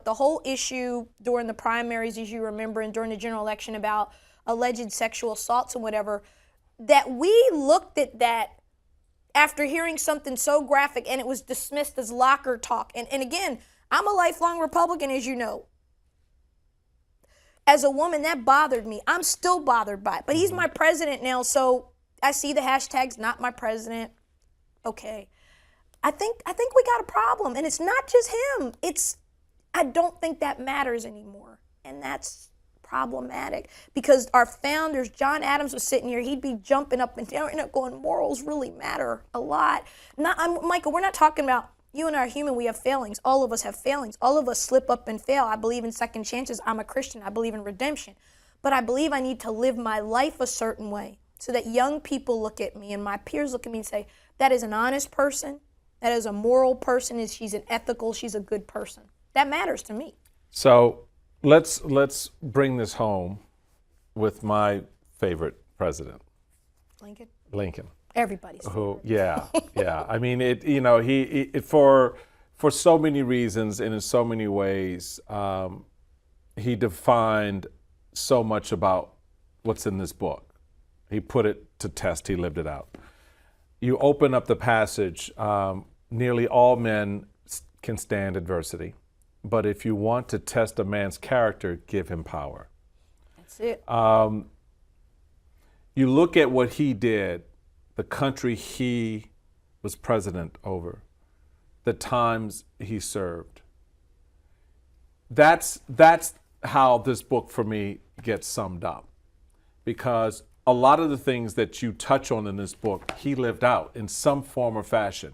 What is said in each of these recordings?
The whole issue during the primaries, as you remember, and during the general election about alleged sexual assaults and whatever, that we looked at that after hearing something so graphic and it was dismissed as locker talk. And again, I'm a lifelong Republican, as you know. As a woman, that bothered me. I'm still bothered by it. But he's my president now, so I see the hashtags, not my president. Okay. I think we got a problem. And it's not just him. I don't think that matters anymore. And that's problematic. Because our founders, John Adams was sitting here, he'd be jumping up and down and going, morals really matter a lot. Michael, we're not talking about you and I are human, we have failings. All of us have failings. All of us slip up and fail. I believe in second chances. I'm a Christian. I believe in redemption. But I believe I need to live my life a certain way so that young people look at me and my peers look at me and say, that is an honest person. That is a moral person. She's an ethical, she's a good person. That matters to me. So let's bring this home with my favorite president. Lincoln. Everybody's favorite. Yeah. I mean, for so many reasons and in so many ways, he defined so much about what's in this book. He put it to test. He lived it out. You open up the passage, nearly all men can stand adversity, but if you want to test a man's character, give him power. That's it. You look at what he did, the country he was president over, the times he served. That's how this book for me gets summed up, because a lot of the things that you touch on in this book, he lived out in some form or fashion.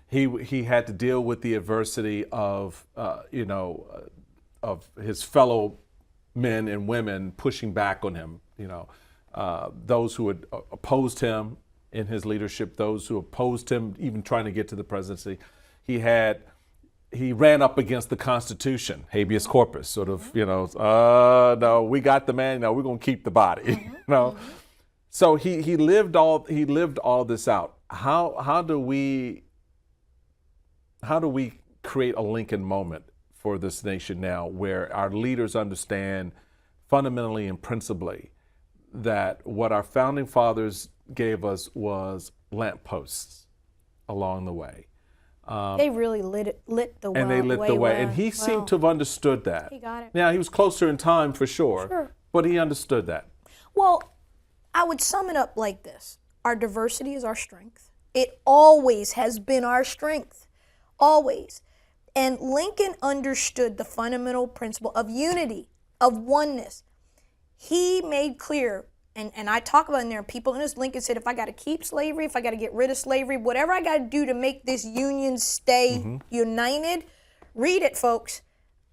He had to deal with the adversity of of his fellow men and women pushing back on him. Those who had opposed him in his leadership, those who opposed him even trying to get to the presidency. He ran up against the Constitution, habeas corpus, sort of, no, we got the man, no, we're gonna keep the body. So he lived all this out. How do we create a Lincoln moment for this nation now, where our leaders understand fundamentally and principally that what our founding fathers gave us was lampposts along the way. They really lit the way. And they lit the way. And he seemed to have understood that. He got it. Now, he was closer in time for sure. But he understood that. Well, I would sum it up like this. Our diversity is our strength. It always has been our strength. Always. And Lincoln understood the fundamental principle of unity, of oneness. He made clear, and I talk about in there, people in this, Lincoln said, if I got to keep slavery, if I got to get rid of slavery, whatever I got to do to make this union stay united, read it, folks.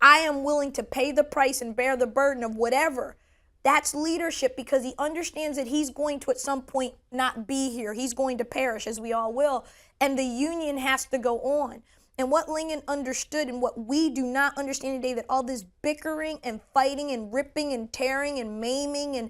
I am willing to pay the price and bear the burden of whatever. That's leadership, because he understands that he's going to at some point not be here. He's going to perish, as we all will, and the union has to go on. And what Lincoln understood and what we do not understand today, that all this bickering and fighting and ripping and tearing and maiming, and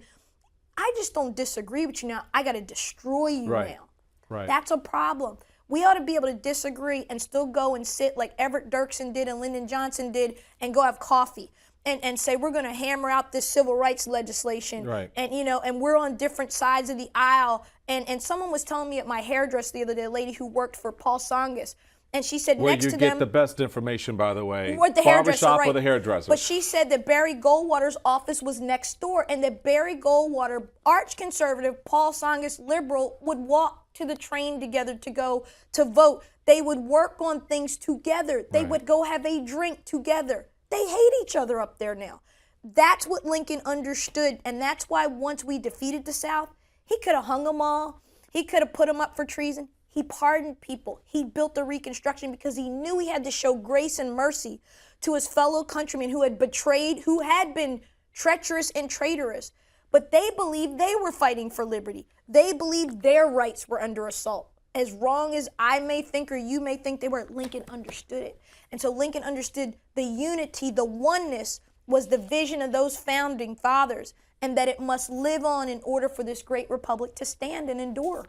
I just don't disagree with you now. I got to destroy you now. Right. That's a problem. We ought to be able to disagree and still go and sit like Everett Dirksen did and Lyndon Johnson did and go have coffee and say we're going to hammer out this civil rights legislation. Right. And, and we're on different sides of the aisle. And someone was telling me at my hairdresser the other day, a lady who worked for Paul Tsongas, and she said where next to them... Where you get the best information, by the way. With the hairdresser, barbershop or the hairdresser. But she said that Barry Goldwater's office was next door, and that Barry Goldwater, arch conservative, Paul Tsongas, liberal, would walk to the train together to go to vote. They would work on things together. They would go have a drink together. They hate each other up there now. That's what Lincoln understood, and that's why once we defeated the South, he could have hung them all. He could have put them up for treason. He pardoned people. He built the Reconstruction because he knew he had to show grace and mercy to his fellow countrymen who had betrayed, who had been treacherous and traitorous. But they believed they were fighting for liberty. They believed their rights were under assault. As wrong as I may think or you may think they were, Lincoln understood it. And so Lincoln understood the unity, the oneness was the vision of those founding fathers, and that it must live on in order for this great republic to stand and endure.